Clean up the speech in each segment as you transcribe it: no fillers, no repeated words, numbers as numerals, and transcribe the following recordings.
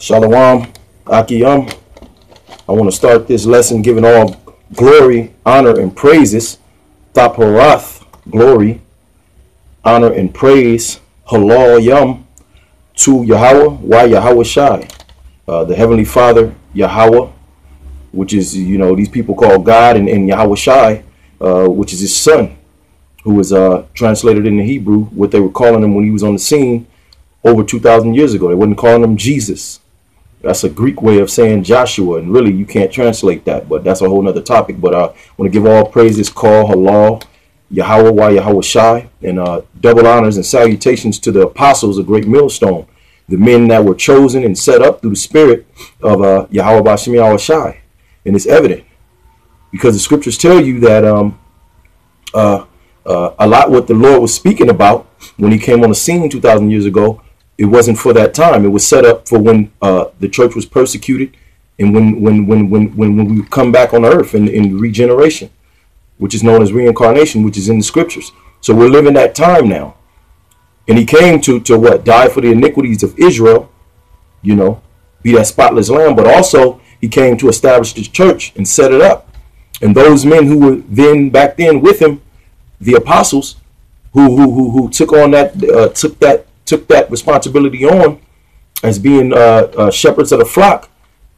Shalom, Akiyam. I want to start this lesson giving all glory, honor, and praises. Taporath, glory, honor, and praise. Halal Yam to Yahweh, why Yahweh Shai, the Heavenly Father, Yahweh, which is, these people call God, and Yahweh Shai, which is his son, who was translated into Hebrew, what they were calling him when he was on the scene over 2,000 years ago. They wasn't calling him Jesus. That's a Greek way of saying Joshua, and really you can't translate that, but that's a whole nother topic. But I want to give all praises, call halal, Yahweh, why Yahweh Shai, and double honors and salutations to the apostles of Greatmillstone, the men that were chosen and set up through the spirit of Yahweh Bashim Yahweh Shai. And it's evident because the scriptures tell you that a lot what the Lord was speaking about when he came on the scene 2,000 years ago, it wasn't for that time. It was set up for when the church was persecuted and when we come back on earth in regeneration, which is known as reincarnation, which is in the scriptures. So we're living that time now. And he came to what? Die for the iniquities of Israel, be that spotless lamb, but also he came to establish the church and set it up. And those men who were then back then with him, the apostles, who took on that took that responsibility on as being shepherds of the flock,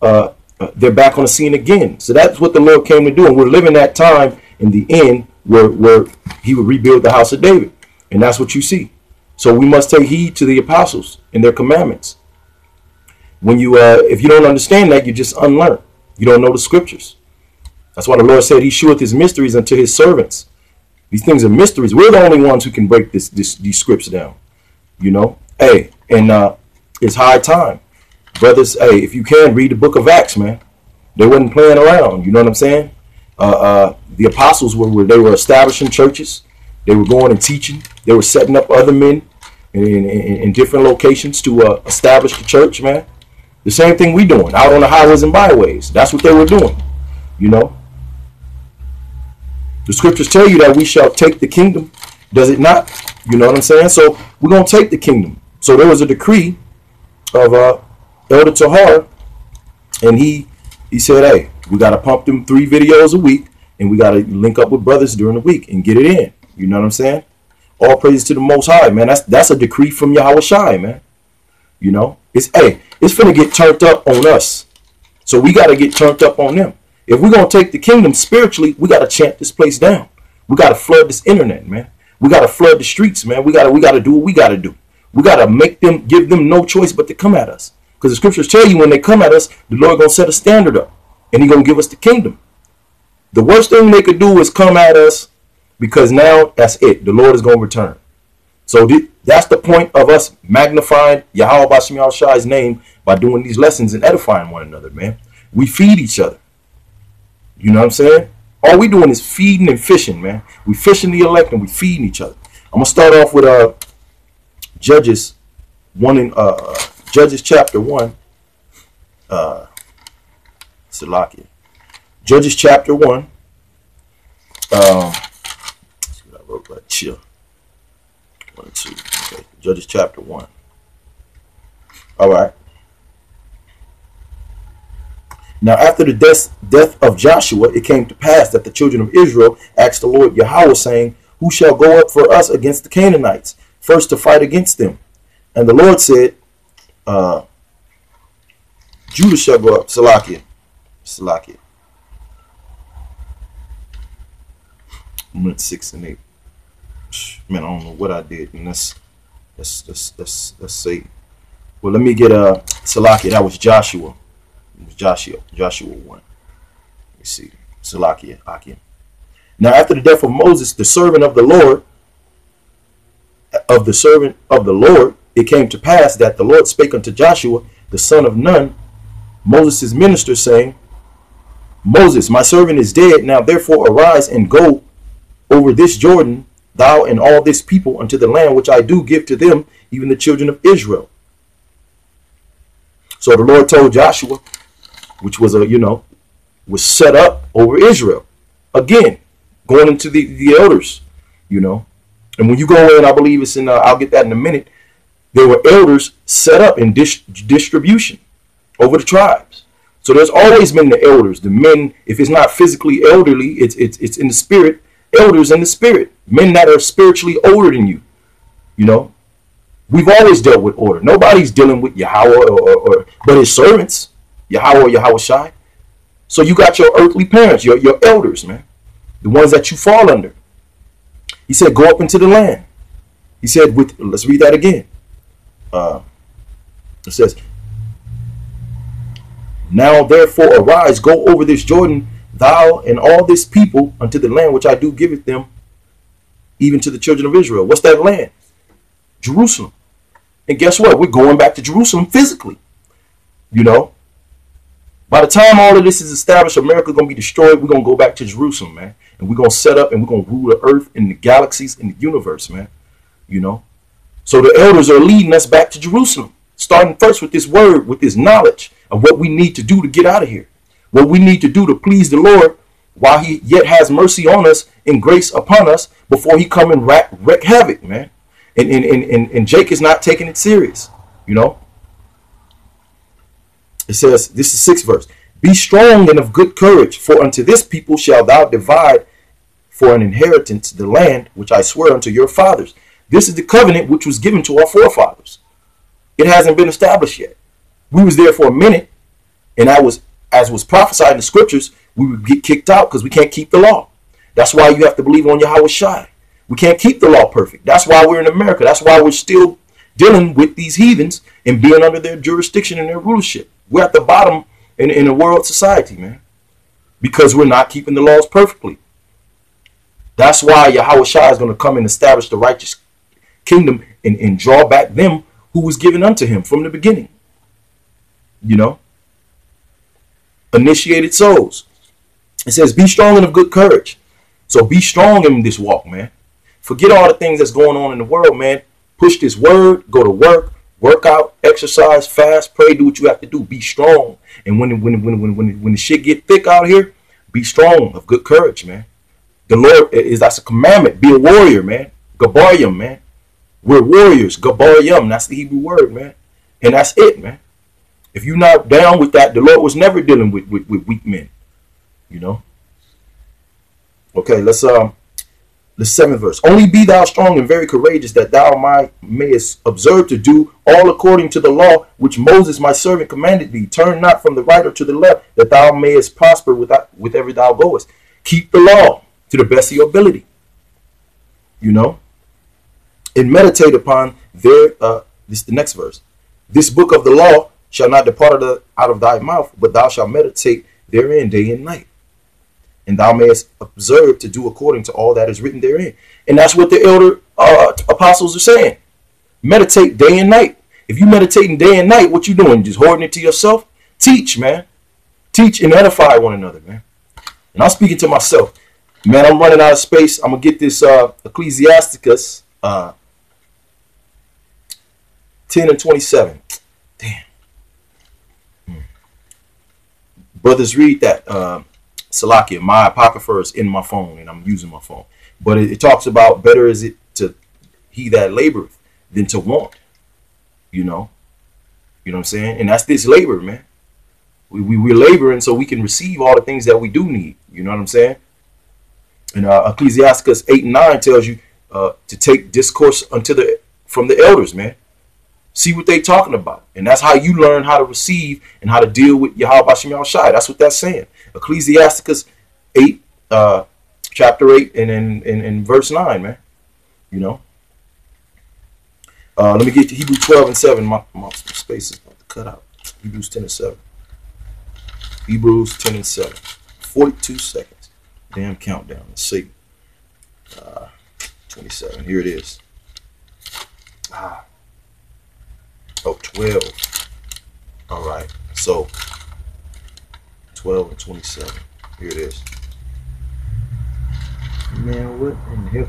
they're back on the scene again. So that's what the Lord came to do, and we're living that time in the end where he would rebuild the house of David, and that's what you see. So we must take heed to the apostles and their commandments. When you if you don't understand that, you just unlearn. You don't know the scriptures. That's why the Lord said he sheweth his mysteries unto his servants. These things are mysteries. We're the only ones who can break these scripts down. Hey, and it's high time, brothers. Hey, if you can, read the book of Acts, man. They wasn't playing around. You know what I'm saying? The apostles they were establishing churches. They were going and teaching. They were setting up other men in different locations to establish the church, man. The same thing we doing out on the highways and byways. That's what they were doing. The scriptures tell you that we shall take the kingdom. Does it not? You know what I'm saying? So we're going to take the kingdom. So there was a decree of Elder Tahar, and he said, hey, we got to pump them 3 videos a week, and we got to link up with brothers during the week and get it in. You know what I'm saying? All praise to the Most High, man. That's a decree from Yahweh Shai, man. It's finna get turned up on us. So we got to get turned up on them. If we're going to take the kingdom spiritually, we got to chant this place down. We got to flood this internet, man. We got to flood the streets, man. We got to do what we got to do. We got to give them no choice but to come at us. Because the scriptures tell you when they come at us, the Lord going to set a standard up. And he's going to give us the kingdom. The worst thing they could do is come at us, because now that's it. The Lord is going to return. So that's the point of us magnifying Yahweh Bashim Yahweh Shai's name by doing these lessons and edifying one another, man. We feed each other. You know what I'm saying? All we doing is feeding and fishing, man. We fishing the elect and we feeding each other. I'm gonna start off with Judges chapter 1. Salakia. Judges chapter 1. I wrote that chill. 1 and 2. Okay. Judges chapter 1. All right. Now, after the death of Joshua, it came to pass that the children of Israel asked the Lord Yahweh, saying, who shall go up for us against the Canaanites, first to fight against them? And the Lord said, Judah shall go up. Salakia. I'm at 6 and 8. Man, I don't know what I did. And let's say, well, let me get Salakia. That was Joshua. It was Joshua 1. Let me see. Salakia, Akim. Now, after the death of Moses, the servant of the Lord, it came to pass that the Lord spake unto Joshua, the son of Nun, Moses' minister, saying, Moses, my servant is dead. Now, therefore, arise and go over this Jordan, thou and all this people, unto the land which I do give to them, even the children of Israel. So the Lord told Joshua, which was was set up over Israel. Again, going into the elders, And when you go in, I believe it's in, I'll get that in a minute. There were elders set up in distribution. over the tribes. So there's always been the elders, the men. If it's not physically elderly, it's in the spirit. Elders in the spirit, men that are spiritually older than you. You know, we've always dealt with order. Nobody's dealing with Yahweh but his servants, Yahweh or Yahweh Shai. So you got your earthly parents, your elders, man, the ones that you fall under. He said, go up into the land. He said, let's read that again. It says, now therefore arise, go over this Jordan, thou and all this people, unto the land which I do give it them, even to the children of Israel. What's that land? Jerusalem. And guess what? We're going back to Jerusalem physically. You know, by the time all of this is established, America's going to be destroyed. We're going to go back to Jerusalem, man. And we're going to set up and we're going to rule the earth and the galaxies and the universe, man. You know, so the elders are leading us back to Jerusalem, starting first with this word, with this knowledge of what we need to do to get out of here, what we need to do to please the Lord while he yet has mercy on us and grace upon us before he come and wreak havoc, man. And Jake is not taking it serious, you know. It says, this is 6th verse. Be strong and of good courage, for unto this people shall thou divide for an inheritance the land which I swear unto your fathers. This is the covenant which was given to our forefathers. It hasn't been established yet. We was there for a minute, and as was prophesied in the scriptures, we would get kicked out because we can't keep the law. That's why you have to believe on Yahweh Shai. We can't keep the law perfect. That's why we're in America. That's why we're still dealing with these heathens and being under their jurisdiction and their rulership. We're at the bottom in the world society, man, because we're not keeping the laws perfectly. That's why Yahweh Shai is going to come and establish the righteous kingdom and draw back them who was given unto him from the beginning. You know, initiated souls. It says, be strong and of good courage. So be strong in this walk, man. Forget all the things that's going on in the world, man. Push this word, go to work, work out, exercise, fast, pray, do what you have to do. Be strong. And when the shit get thick out here, be strong, of good courage, man. The Lord that's a commandment. Be a warrior, man. Gabaryam, man. We're warriors. Gabaryam. That's the Hebrew word, man. And that's it, man. If you're not down with that, the Lord was never dealing with weak men. You know. Okay, let's 7th verse. Only be thou strong and very courageous, that thou mayest observe to do all according to the law which Moses my servant commanded thee. Turn not from the right or to the left, that thou mayest prosper wherever thou goest. Keep the law to the best of your ability. You know, and meditate upon this is the next verse. This book of the law shall not depart out of thy mouth, but thou shalt meditate therein day and night, and thou mayest observe to do according to all that is written therein. And that's what the elder apostles are saying. Meditate day and night. If you meditating day and night, what you doing? Just hoarding it to yourself? Teach, man. Teach and edify one another, man. And I'm speaking to myself. Man, I'm running out of space. I'm going to get this Ecclesiasticus 10 and 27. Damn. Brothers, read that. Salakia, my apocrypha is in my phone, and I'm using my phone. But it talks about better is it to he that laboreth than to want. You know what I'm saying? And that's this labor, man. We're laboring so we can receive all the things that we do need. You know what I'm saying? And Ecclesiasticus 8 and 9 tells you to take discourse from the elders, man. See what they talking about. And that's how you learn how to receive and how to deal with Yahweh Bashem Yahushai. That's what that's saying. Ecclesiasticus 8, chapter 8 and in verse 9, man. You know. Let me get to Hebrews 12 and 7. My space is about to cut out. Hebrews 10 and 7. Hebrews 10 and 7. 42 seconds. Damn countdown. Let's see. 27. Here it is. Oh, 12. All right. So 12 and 27. Here it is. Man, what in the hell?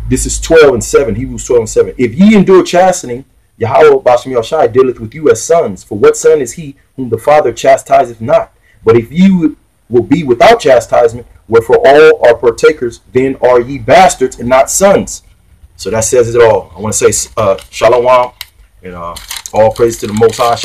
This is 12 and 7. Hebrews 12 and 7. If ye endure chastening, Yahweh Bashem Yahushai dealeth with you as sons. For what son is he whom the Father chastiseth not? But if ye will be without chastisement, wherefore all are partakers, then are ye bastards and not sons. So that says it all. I want to say shalom and all praise to the Most High.